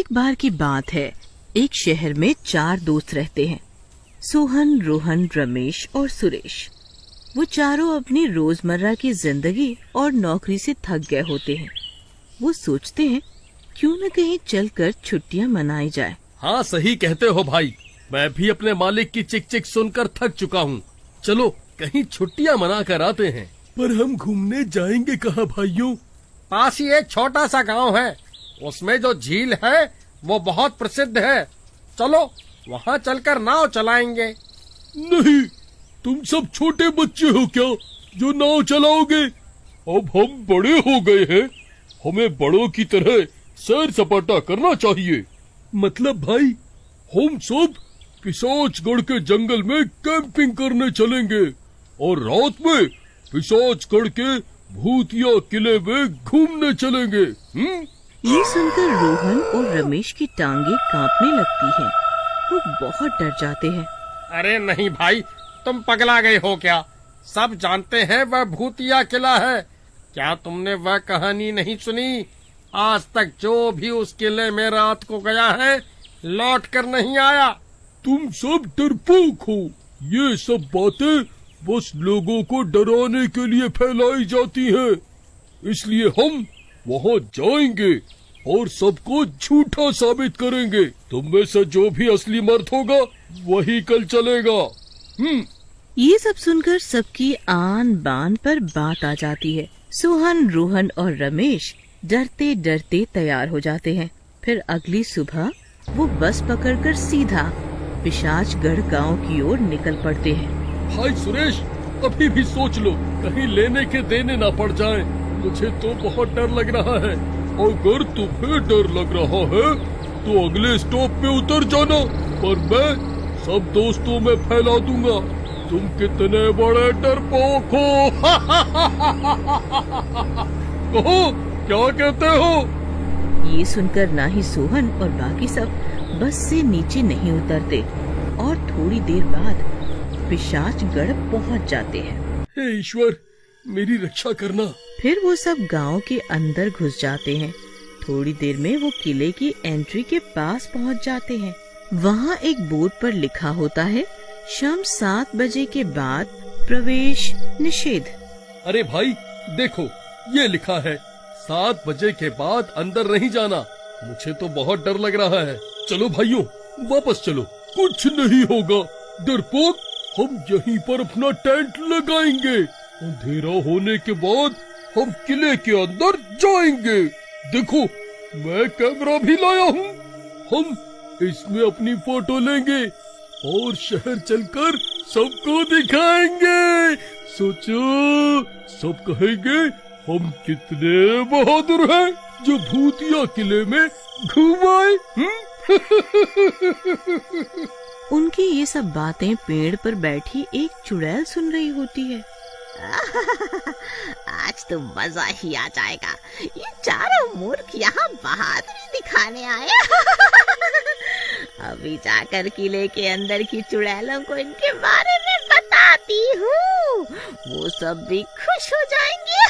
एक बार की बात है, एक शहर में 4 दोस्त रहते हैं, सोहन, रोहन, रमेश और सुरेश। वो चारों अपनी रोजमर्रा की जिंदगी और नौकरी से थक गए होते हैं। वो सोचते हैं क्यों न कहीं चलकर छुट्टियां मनाई जाए। हाँ, सही कहते हो भाई। मैं भी अपने मालिक की चिक चिक सुनकर थक चुका हूँ। चलो कहीं छुट्टियाँ मना कर आते हैं। पर हम घूमने जाएंगे कहाँ भाइयों? पास ही एक छोटा सा गांव है, उसमें जो झील है वो बहुत प्रसिद्ध है। चलो वहाँ चलकर नाव चलाएंगे। नहीं, तुम सब छोटे बच्चे हो क्या जो नाव चलाओगे? अब हम बड़े हो गए हैं, हमें बड़ों की तरह सैर सपाटा करना चाहिए। मतलब भाई, हम सब पिशाचगढ़ के जंगल में कैंपिंग करने चलेंगे और रात में पिशाचगढ़ के भूतिया किले में घूमने चलेंगे। ये सुनकर रोहन और रमेश की टांगे कांपने लगती हैं। वो बहुत डर जाते हैं। अरे नहीं भाई, तुम पगला गए हो क्या? सब जानते हैं वह भूतिया किला है। क्या तुमने वह कहानी नहीं सुनी? आज तक जो भी उस किले में रात को गया है लौट कर नहीं आया। तुम सब डरपोक हो। ये सब बातें बस लोगों को डराने के लिए फैलाई जाती हैं। इसलिए हम वहाँ जाएंगे और सबको झूठा साबित करेंगे। तुम में से जो भी असली मर्द होगा वही कल चलेगा। ये सब सुनकर सबकी आन बान पर बात आ जाती है। सोहन, रोहन और रमेश डरते डरते तैयार हो जाते हैं। फिर अगली सुबह वो बस पकड़कर सीधा पिशाचगढ़ गांव की ओर निकल पड़ते हैं। भाई सुरेश, अभी भी सोच लो, कहीं लेने के देने ना पड़ जाए। मुझे तो बहुत डर लग रहा है। अगर तुम्हें डर लग रहा है तो अगले स्टॉप पे उतर जाना, पर मैं सब दोस्तों में फैला दूंगा तुम कितने बड़े डरपोक हो। कहो, क्या कहते हो? ये सुनकर ना ही सोहन और बाकी सब बस से नीचे नहीं उतरते और थोड़ी देर बाद पिशाचगढ़ पहुंच जाते हैं। हे ईश्वर, मेरी रक्षा करना। फिर वो सब गांव के अंदर घुस जाते हैं। थोड़ी देर में वो किले की एंट्री के पास पहुंच जाते हैं। वहाँ एक बोर्ड पर लिखा होता है, शाम 7 बजे के बाद प्रवेश निषेध। अरे भाई देखो, ये लिखा है 7 बजे के बाद अंदर नहीं जाना। मुझे तो बहुत डर लग रहा है। चलो भाइयों, वापस चलो, कुछ नहीं होगा। डरपोक, हम यहीं पर अपना टेंट लगाएंगे। अंधेरा होने के बाद हम किले के अंदर जाएंगे। देखो, मैं कैमरा भी लाया हूँ। हम इसमें अपनी फोटो लेंगे और शहर चलकर सबको दिखाएंगे। सोचो, सब कहेंगे हम कितने बहादुर हैं जो भूतिया किले में घूम आए। उनकी ये सब बातें पेड़ पर बैठी एक चुड़ैल सुन रही होती है। आज तो मजा ही आ जाएगा। ये चारों मूर्ख यहाँ बहादुरी दिखाने आए। अभी जाकर किले के अंदर की चुड़ैलों को इनके बारे में बताती हूँ, वो सब भी खुश हो जाएंगे।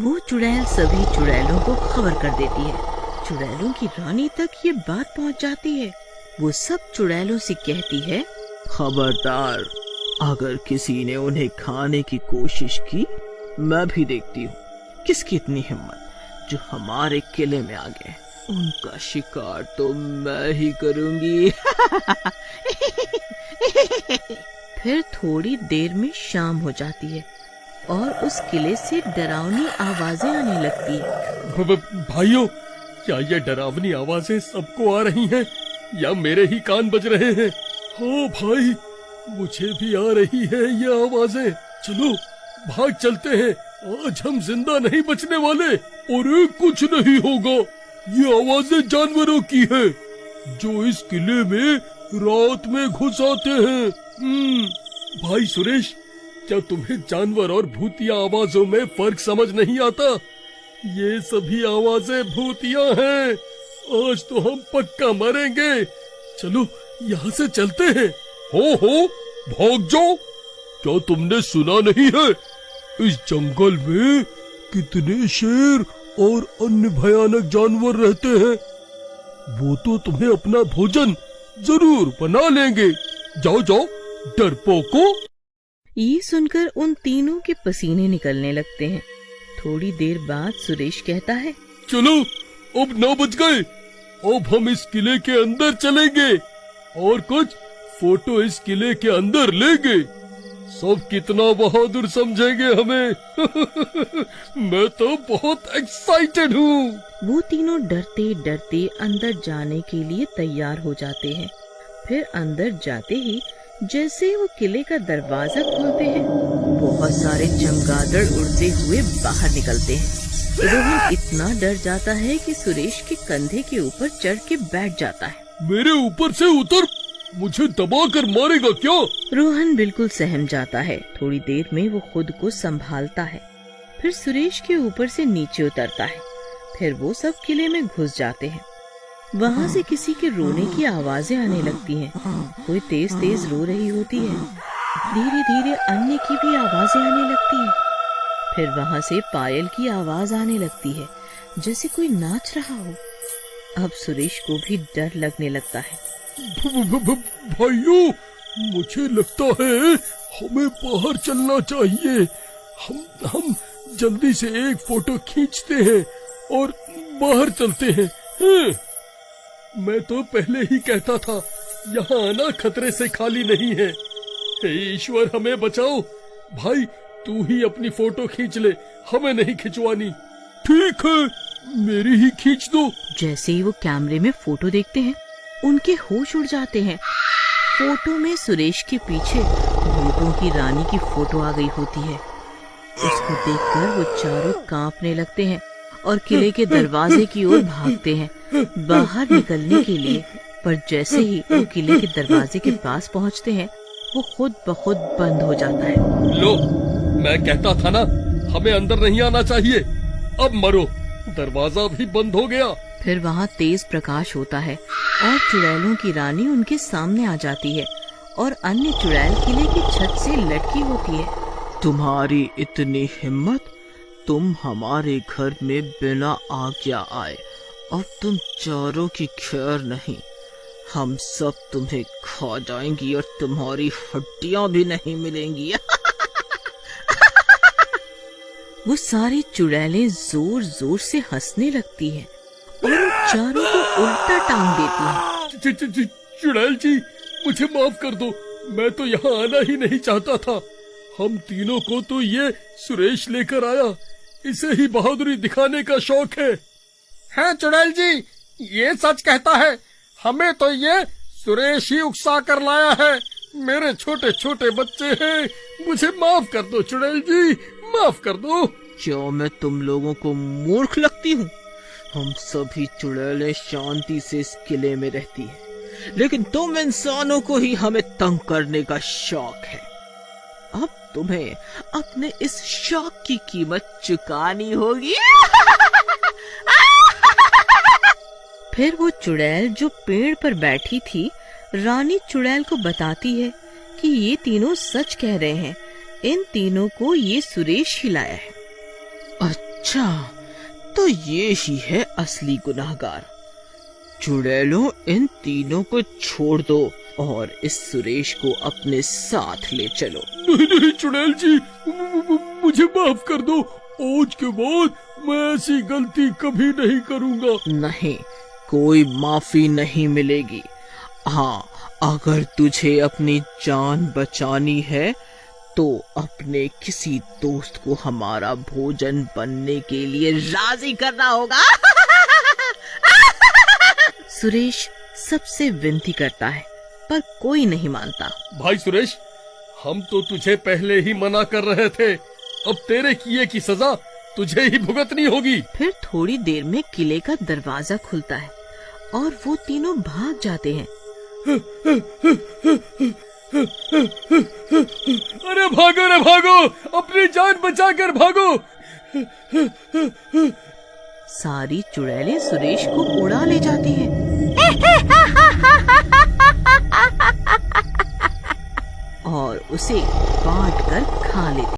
वो चुड़ैल सभी चुड़ैलों को खबर कर देती है। चुड़ैलों की रानी तक ये बात पहुँच जाती है। वो सब चुड़ैलों से कहती है, खबरदार, अगर किसी ने उन्हें खाने की कोशिश की, मैं भी देखती हूँ किसकी इतनी हिम्मत जो हमारे किले में आ गए। उनका शिकार तो मैं ही करूंगी। फिर थोड़ी देर में शाम हो जाती है और उस किले से डरावनी आवाजें आने लगती है। भाइयों, क्या ये डरावनी आवाजें सबको आ रही हैं या मेरे ही कान बज रहे हैं? हाँ भाई, मुझे भी आ रही है ये आवाजें। चलो भाग चलते हैं, आज हम जिंदा नहीं बचने वाले। और कुछ नहीं होगा, ये आवाजें जानवरों की है जो इस किले में रात में घुस आते हैं। भाई सुरेश, क्या तुम्हें जानवर और भूतिया आवाजों में फर्क समझ नहीं आता? ये सभी आवाजें भूतिया हैं। आज तो हम पक्का मरेंगे। चलो यहाँ से चलते हैं। हो भाग जाओ। क्या तुमने सुना नहीं है, इस जंगल में कितने शेर और अन्य भयानक जानवर रहते हैं? वो तो तुम्हें अपना भोजन जरूर बना लेंगे। जाओ जाओ डरपोको। ये सुनकर उन तीनों के पसीने निकलने लगते हैं। थोड़ी देर बाद सुरेश कहता है, चलो अब 9 बज गए, अब हम इस किले के अंदर चलेंगे और कुछ फोटो इस किले के अंदर लेंगे। सब कितना बहादुर समझेंगे हमें। मैं तो बहुत एक्साइटेड हूँ। वो तीनों डरते डरते अंदर जाने के लिए तैयार हो जाते हैं। फिर अंदर जाते ही जैसे ही वो किले का दरवाजा खोलते हैं, बहुत सारे चमगादड़ उड़ते हुए बाहर निकलते हैं। रोहन इतना डर जाता है कि सुरेश के कंधे के ऊपर चढ़ के बैठ जाता है। मेरे ऊपर से उतर, मुझे दबा कर मारेगा क्या? रोहन बिल्कुल सहम जाता है। थोड़ी देर में वो खुद को संभालता है, फिर सुरेश के ऊपर से नीचे उतरता है। फिर वो सब किले में घुस जाते हैं। वहाँ से किसी के रोने की आवाजें आने लगती हैं। कोई तेज तेज रो रही होती है। धीरे धीरे अन्य की भी आवाजें आने लगती हैं। फिर वहाँ से पायल की आवाज आने लगती है, जैसे कोई नाच रहा हो। अब सुरेश को भी डर लगने लगता है। भाइयों, मुझे लगता है हमें बाहर चलना चाहिए। हम जल्दी से एक फोटो खींचते हैं और बाहर चलते हैं। मैं तो पहले ही कहता था, यहाँ आना खतरे से खाली नहीं है। हे ईश्वर, हमें बचाओ। भाई तू ही अपनी फोटो खींच ले, हमें नहीं खिंचवानी। ठीक है, मेरी ही खींच दो। जैसे ही वो कैमरे में फोटो देखते हैं, उनके होश उड़ जाते हैं। फोटो में सुरेश के पीछे भूतों की रानी की फोटो आ गई होती है। उसको देखकर वो चारों कांपने लगते हैं और किले के दरवाजे की ओर भागते हैं बाहर निकलने के लिए। पर जैसे ही वो किले के दरवाजे के पास पहुंचते हैं, वो खुद ब खुद बंद हो जाता है। लो, मैं कहता था ना, हमें अंदर नहीं आना चाहिए। अब मरो, दरवाजा भी बंद हो गया। फिर वहाँ तेज प्रकाश होता है और चुड़ैलों की रानी उनके सामने आ जाती है और अन्य चुड़ैल किले की छत से लटकी होती है। तुम्हारी इतनी हिम्मत, तुम हमारे घर में बिना आज्ञा आए, और तुम चारों की खैर नहीं, हम सब तुम्हें खा जाएंगी और तुम्हारी हड्डियां भी नहीं मिलेंगी। वो सारी चुड़ैलें जोर जोर से हंसने लगती हैं और उन चारों को उल्टा टांग देती हैं। चुड़ैल जी, मुझे माफ कर दो, मैं तो यहाँ आना ही नहीं चाहता था। हम तीनों को तो ये सुरेश लेकर आया, इसे ही बहादुरी दिखाने का शौक है। है चुड़ैल जी, ये सच कहता है। हमें तो ये सुरेश ही उकसा कर लाया है। मेरे छोटे छोटे बच्चे हैं, मुझे माफ कर दो चुड़ैल जी, माफ कर दो। क्या मैं तुम लोगों को मूर्ख लगती हूँ? हम सभी चुड़ैलें शांति से इस किले में रहती हैं, लेकिन तुम इंसानों को ही हमें तंग करने का शौक है। अब तुम्हें अपने इस शौक की कीमत चुकानी होगी। फिर वो चुड़ैल जो पेड़ पर बैठी थी, रानी चुड़ैल को बताती है कि ये तीनों सच कह रहे हैं। इन तीनों को ये सुरेश ही लाया है। अच्छा, तो ये ही है असली गुनाहगार। चुड़ैलों, इन तीनों को छोड़ दो और इस सुरेश को अपने साथ ले चलो। नहीं चुड़ैल जी, मुझे माफ कर दो। आज के बाद मैं ऐसी गलती कभी नहीं करूँगा। नहीं, कोई माफी नहीं मिलेगी। हाँ, अगर तुझे अपनी जान बचानी है तो अपने किसी दोस्त को हमारा भोजन बनने के लिए राजी करना होगा। सुरेश सबसे विनती करता है, पर कोई नहीं मानता। भाई सुरेश, हम तो तुझे पहले ही मना कर रहे थे। अब तेरे किए की सजा तुझे ही भुगतनी होगी। फिर थोड़ी देर में किले का दरवाजा खुलता है और वो तीनों भाग जाते हैं। अरे भागो रे भागो, अपनी जान बचाकर भागो। सारी चुड़ैलें सुरेश को उड़ा ले जाती हैं और उसे बांट कर खा लेती।